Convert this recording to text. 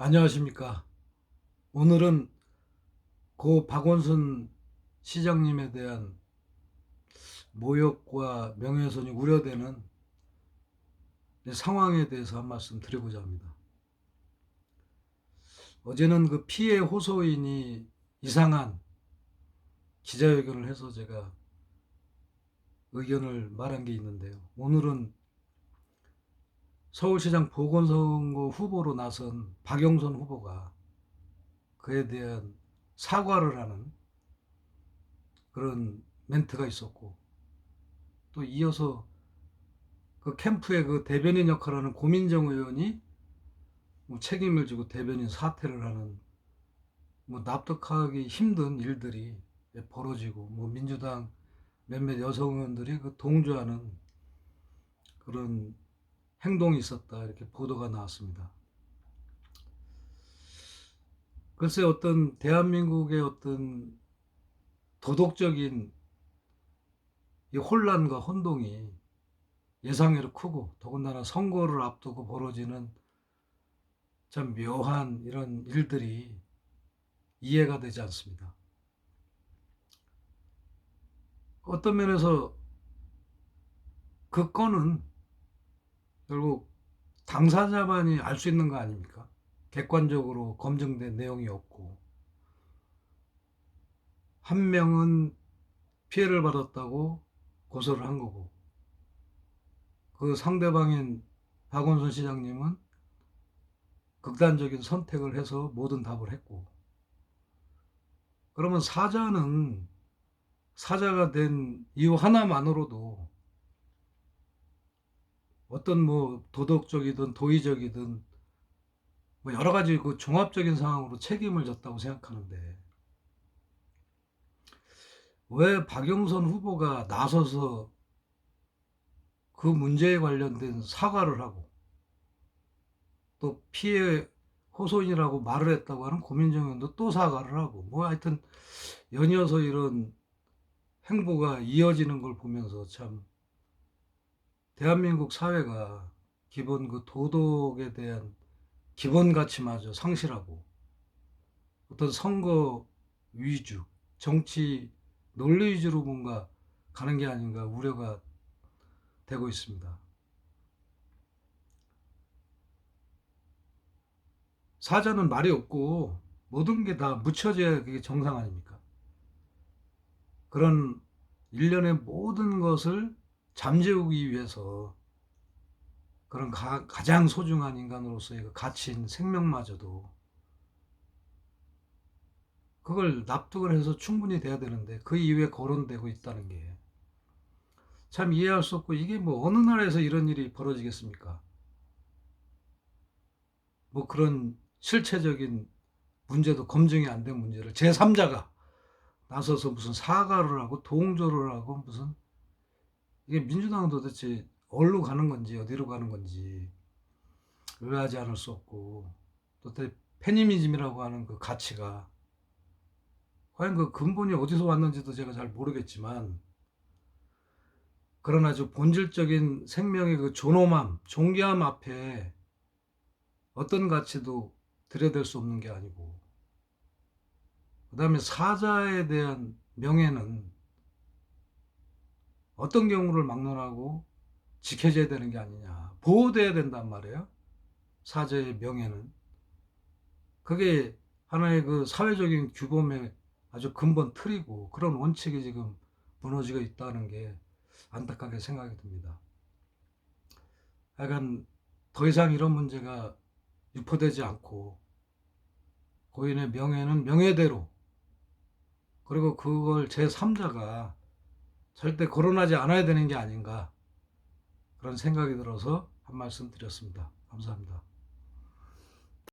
안녕하십니까. 오늘은 고 박원순 시장님에 대한 모욕과 명예훼손이 우려되는 상황에 대해서 한 말씀 드리고자 합니다. 어제는 그 피해 호소인이 이상한 기자회견을 해서 제가 의견을 말한 게 있는데요. 오늘은 서울시장 보궐선거 후보로 나선 박영선 후보가 그에 대한 사과를 하는 그런 멘트가 있었고, 또 이어서 그 캠프의 그 대변인 역할을 하는 고민정 의원이 뭐 책임을 지고 대변인 사퇴를 하는, 뭐 납득하기 힘든 일들이 벌어지고, 뭐 민주당 몇몇 여성 의원들이 그 동조하는 그런 행동이 있었다, 이렇게 보도가 나왔습니다. 글쎄, 어떤 대한민국의 어떤 도덕적인 이 혼란과 혼동이 예상외로 크고, 더군다나 선거를 앞두고 벌어지는 참 묘한 이런 일들이 이해가 되지 않습니다. 어떤 면에서 그 건은 결국 당사자만이 알 수 있는 거 아닙니까? 객관적으로 검증된 내용이 없고, 한 명은 피해를 받았다고 고소를 한 거고, 그 상대방인 박원순 시장님은 극단적인 선택을 해서 모든 답을 했고, 그러면 사자는 사자가 된 이유 하나만으로도 어떤 뭐 도덕적이든 도의적이든 뭐 여러 가지 그 종합적인 상황으로 책임을 졌다고 생각하는데, 왜 박영선 후보가 나서서 그 문제에 관련된 사과를 하고, 또 피해 호소인이라고 말을 했다고 하는 고민정 의원도 또 사과를 하고, 뭐 하여튼 연이어서 이런 행보가 이어지는 걸 보면서 참 대한민국 사회가 기본 그 도덕에 대한 기본 가치마저 상실하고, 어떤 선거 위주, 정치 논리 위주로 뭔가 가는 게 아닌가 우려가 되고 있습니다. 사자는 말이 없고 모든 게 다 묻혀져야 그게 정상 아닙니까? 그런 일련의 모든 것을 잠재우기 위해서 그런 가장 소중한 인간으로서의 그 가치인 생명마저도 그걸 납득을 해서 충분히 돼야 되는데, 그 이후에 거론되고 있다는 게 참 이해할 수 없고, 이게 뭐 어느 나라에서 이런 일이 벌어지겠습니까? 뭐 그런 실체적인 문제도 검증이 안 된 문제를 제3자가 나서서 무슨 사과를 하고 동조를 하고, 무슨 이게 민주당은 도대체 어디로 가는 건지 어디로 가는 건지 의아하지 않을 수 없고, 또 페미니즘이라고 하는 그 가치가 과연 그 근본이 어디서 왔는지도 제가 잘 모르겠지만, 그런 아주 본질적인 생명의 그 존엄함, 존귀함 앞에 어떤 가치도 들여댈 수 없는 게 아니고, 그 다음에 사자에 대한 명예는 어떤 경우를 막론하고 지켜져야 되는 게 아니냐, 보호돼야 된단 말이에요. 사자의 명예는 그게 하나의 그 사회적인 규범의 아주 근본 틀이고, 그런 원칙이 지금 무너지고 있다는 게 안타깝게 생각이 듭니다. 약간 더 이상 이런 문제가 유포되지 않고, 고인의 명예는 명예대로, 그리고 그걸 제3자가 절대 거론하지 않아야 되는 게 아닌가, 그런 생각이 들어서 한 말씀 드렸습니다. 감사합니다.